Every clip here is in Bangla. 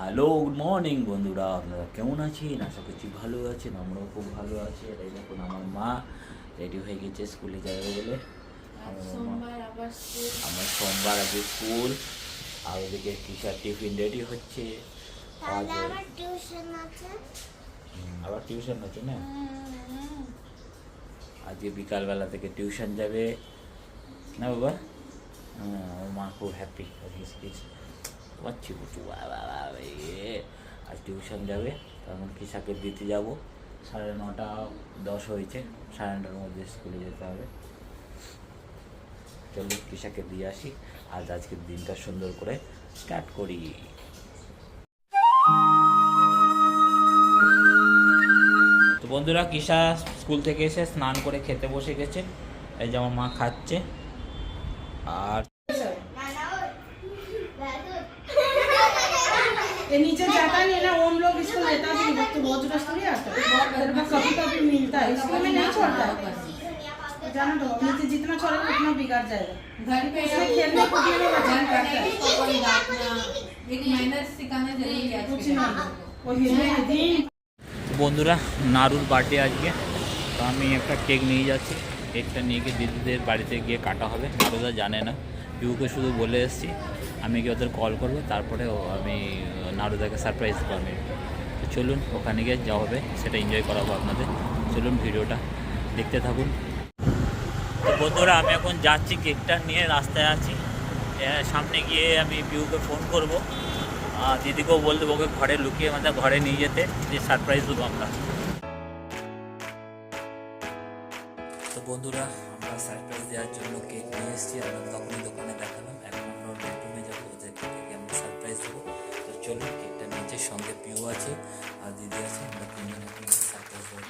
হ্যালো, গুড মর্নিং বন্ধুরা। আপনারা কেমন আছেন? আশা করছি ভালো আছেন। আমরাও খুব ভালো আছি। এটাই দেখুন, আমার মা রেডি হয়ে গেছে স্কুলে যাবে বলে। আমার সোমবার আগে স্কুল। আর ওদিকে টিচার টিফিন রেডি হচ্ছে। আবার টিউশন আছে না? আজকে বিকালবেলা থেকে টিউশন যাবে না বাবা? আমার মা খুব হ্যাপি। পাচ্ছি কুচু আজ টিউশন যাবে, তখন কিসাকে দিতে যাব। 9:30-10 হয়েছে, 9:30টার মধ্যে স্কুলে যেতে হবে। চলুন কিসাকে দিয়ে আসি, আজকের দিনটা সুন্দর করে স্টার্ট করি। তো বন্ধুরা, কিসা স্কুল থেকে এসে স্নান করে খেতে বসে গেছে। এই যে আমার মা খাচ্ছে। আর ये नीचे जाता नहीं है ना, हम लोग इसको लेता भी नहीं, तो रोज रोज थोड़ी आता है, कभी कभी मिलता है, इसको में नहीं छोड़ता है। जाना तो नीचे जितना छोड़ेगा उतना बिगड़ जाएगा। घर पे इसमें खेलने को भी बच्चा करता है, कोई बात ना, एक मैनर्स सिखाना जरूरी है। कुछ नहीं, वो हिलने दिन। বন্ধুরা, নারুর বার্থডে আজকে, তো আমি একটা কেক নিয়ে যাচ্ছি। কেকটা নিয়ে গিয়ে দিদিদের বাড়িতে গিয়ে কাটা হবে। নারুদা জানে না, পিউকে শুধু বলে এসেছি আমি গিয়ে ওদের কল করবো, তারপরে আমি নারুদাকে সারপ্রাইজ দেবো আমি। তো চলুন, ওখানে গিয়ে যা হবে সেটা এনজয় করাবো আপনাদের। চলুন, ভিডিওটা দেখতে থাকুন। তো বন্ধুরা, আমি এখন যাচ্ছি, কেকটা নিয়ে রাস্তায় আছি। সামনে গিয়ে আমি পিউকে ফোন করবো, দিদিকেও বল দেবো ওকে ঘরে লুকিয়ে, মানে ঘরে নিয়ে যেতে, যে সারপ্রাইজ দেবো আমরা। তো বন্ধুরা, আমরা সারপ্রাইজ দেওয়ার জন্য কেক নিয়ে এসেছি। আমরা তখনই দোকানে দেখালাম। এখন আমরা বেডরুমে যাবো, ওদেরকে কেকে আমরা সারপ্রাইজ দেবো। তো চলুন, কেকটা নিচে, সঙ্গে পিউ আছে আর দিদি আছে, আমরা তিনজনে সারপ্রাইজ দেবো।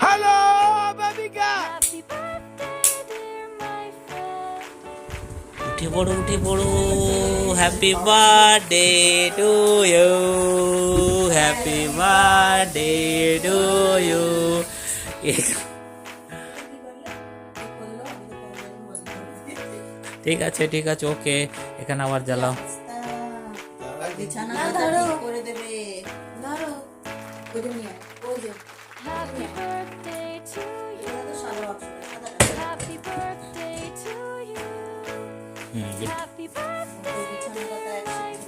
Hello, baby girl. উঠে পড়ো, উঠে পড়ো। Happy birthday to you, happy birthday to you. ঠিক আছে, ঠিক আছে, ওকে। এখানে আবার জ্বালাও। বিছানা ধরো করে দেবে, ধরো ওই যে নিয়ে ওই যে হ্যাপি বার্থডে টু ইউ, তো সাদা বাক্স happy birthday to you, happy birthday বিছানা কথা একসাথে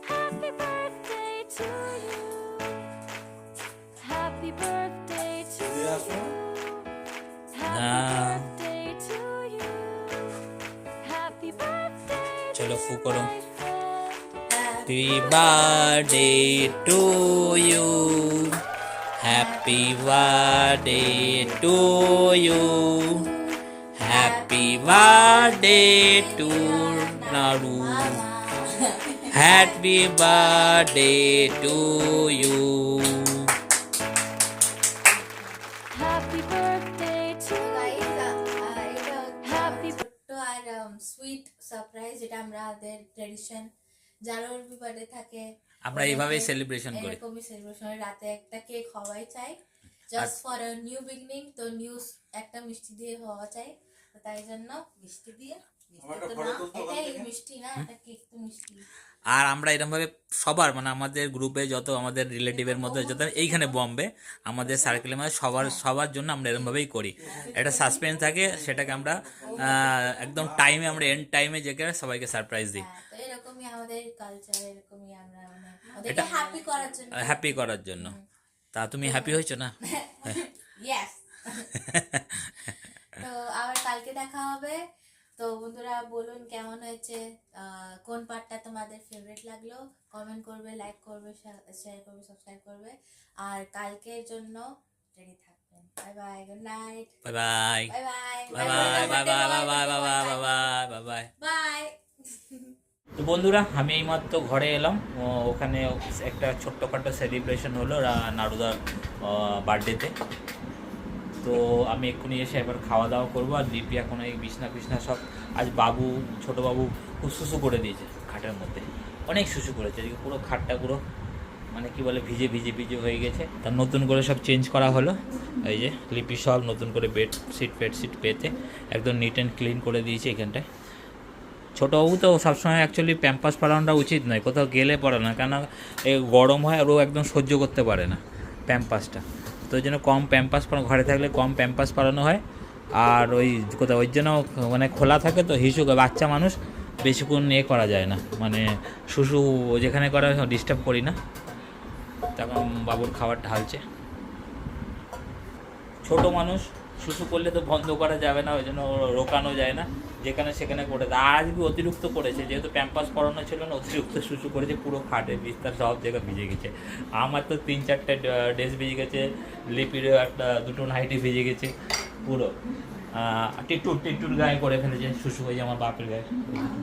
happy birthday to you, happy birthday to you, happy birthday. চলো, ফু করো। Happy birthday to you, happy birthday to you, happy birthday to Naru, happy birthday to you. Happy birthday to happy আর সুইট সারপ্রাইজ, এটা আমাদের ট্র্যাডিশন। যারও বার্থডে থাকে আমরা এইভাবেই সেলিব্রেশন করি। এরকমই সেলিব্রেশনের রাতে একটা কেক হওয়াই চাই, just for a new beginning. তো নিউ একটা মিষ্টি দিয়ে হওয়া চাই, তো তাই জন্য মিষ্টি দিয়ে, এটাই মিষ্টি না, এটা কেক তো মিষ্টি। আর আমরা এরকমভাবে সবার, মানে আমাদের গ্রুপে যত আমাদের রিলেটিভের মধ্যে যত এইখানে বম্বে আমাদের সার্কেলের মধ্যে সবার জন্য আমরা এরকমভাবেই করি। একটা সাসপেন্স থাকে, সেটাকে আমরা একদম টাইমে, আমরা এন্ড টাইমে যেখানে সবাইকে সারপ্রাইজ দিই। তো এরকমই আমাদের কালচার, এরকমই আমরা মানে ওদেরকে হ্যাপি করার জন্য, হ্যাপি করার জন্য। তা তুমি হ্যাপি হয়েছো না? ইয়েস। তো আবার কালকে দেখা হবে। তো বন্ধুরা, বলুন কেমন হয়েছে, কোন পার্টটা তোমাদের ফেভারিট লাগলো, কমেন্ট করবে, লাইক করবে, শেয়ার করবে, সাবস্ক্রাইব করবে। আর কালকের জন্য রেডি থাকবেন। Bye bye, good night, bye bye, bye bye, bye bye, bye bye, bye bye, bye bye, bye bye, bye bye. তো বন্ধুরা, আমি এইমাত্র ঘরে এলাম। ওখানে একটা ছোট্টখাটো সেলিব্রেশন হলো নারুদার বার্থডেতে। তো আমি এক্ষুনি এসে একবার খাওয়া দাওয়া করবো। আর লিপি এখন এই বিছনা ফিছনা সব, আজ বাবু ছোটো বাবু খুব শুশু করে দিয়েছে খাটের মধ্যে, অনেক শুশু করেছে, এদিকে পুরো খাটটা পুরো মানে কি বলে ভিজে ভিজে ভিজে হয়ে গেছে। তার নতুন করে সব চেঞ্জ করা হলো। এই যে লিপি সব নতুন করে বেডশিট পেতে একদম নিট অ্যান্ড ক্লিন করে দিয়েছে এখানটায়। ছোটোবাবু তো সবসময় অ্যাকচুয়ালি প্যাম্পাস পরানোটা উচিত নয়, কোথাও গেলে পড়ে না, কেন এই গরম হয় আর ও একদম সহ্য করতে পারে না প্যাম্পাসটা, তো ওই জন্য কম প্যাম্পাস ঘরে থাকলে কম প্যাম্পাস পরানো হয়। আর ওই কোথাও ওই জন্য মানে খোলা থাকে তো বাচ্চা মানুষ বেশিক্ষণ করা যায় না, মানে শুশু যেখানে করা ডিস্টার্ব করি না। তখন বাবুর খাবার ঢালছে, ছোট মানুষ শুশু করলে তো বন্ধ করা যাবে না, ওই জন্য রোকানো যায় না, যেখানে সেখানে করে দেয়। আর আজকে অতিরিক্ত করেছে, যেহেতু প্যাম্পাস পরানো ছিল না, অতিরিক্ত শুশু করেছে, পুরো খাটে বিস্তার সব জায়গায় ভিজে গেছে। আমার তো 3-4টে ড্রেস ভিজে গেছে, লিপিরও দুটো নাইটি ভিজে গেছে পুরো, টিটুর গায়ে করে ফেলেছে শুশু হয়ে, আমার বাপের গায়ে,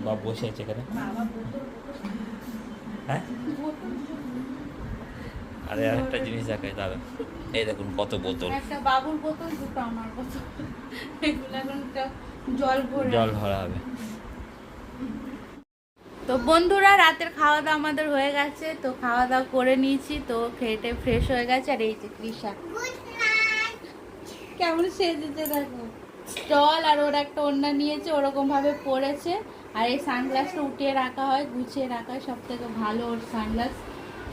বাপ বসে আছে এখানে। হ্যাঁ, আরে আরেকটা জিনিস দেখায় দাদা, এই দেখুন কত বোতল, একটা বাবুর বোতল, দুটো আমার বোতল, এগুলো এখন জল ভরা হবে। তো বন্ধুরা, রাতের খাওয়া দাওয়া আমাদের হয়ে গেছে, তো খাওয়া দাওয়া করে নিয়েছি, তো খেটে ফ্রেশ হয়ে গেছে। আর এই যে কৃষা কেমন সেজেছে দেখো, স্টল আর ওর একটা ওড়না নিয়েছে, ওরকম ভাবে পরেছে। আর এই সানগ্লাসটা উঠিয়ে রাখা হয়, গুছিয়ে রাখা হয়, সব থেকে ভালো ওর সানগ্লাস,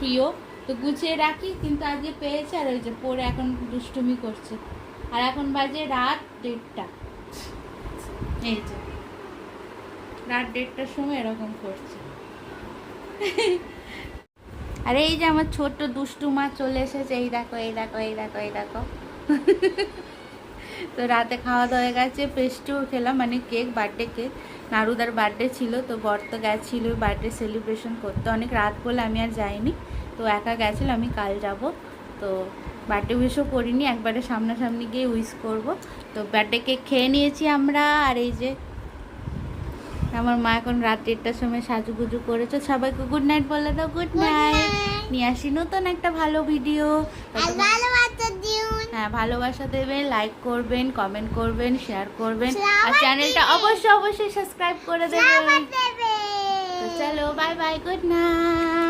প্রিয়, তো গুছিয়ে রাখি, কিন্তু আজকে পেয়েছে। আর ওই যে পরে এখন দুষ্টুমি করছে। আর এখন বাজে রাত 1:30, এই যে রাত 1:30টার সময় এরকম করছে। আর এই যে আমার ছোট্ট দুষ্টু মা চলে এসেছে, এই দেখো এই দেখো এই দেখো এই দেখো। তো রাতে খাওয়া দাওয়া হয়ে গেছে, পেস্ট্রিও খেলাম, মানে কেক, বার্থডে কেক, নারুদার বার্থডে ছিল, তো বর তো গেছিল বার্থডে সেলিব্রেশন করতে, অনেক রাত বলে আমি আর যাইনি, তো একা গেছিলো, আমি কাল যাব। তো বার্থডে উইশও করিনি, একবারে সামনাসামনি গিয়ে উইশ করব। তো বার্থডে কেক খেয়ে নিয়েছি আমরা। আর এই যে আমার মা এখন রাত 1টার সময় সাজুগুজু করেছে। সবাইকে গুড নাইট বলে দাও। Good night. নিয়ে আসি নতুন একটা ভালো ভিডিও। হ্যাঁ, ভালোবাসা দেবেন, লাইক করবেন, কমেন্ট করবেন, শেয়ার করবেন, আর চ্যানেলটা অবশ্যই সাবস্ক্রাইব করে দেবেন। তো চলো, বাই বাই, গুড নাইট।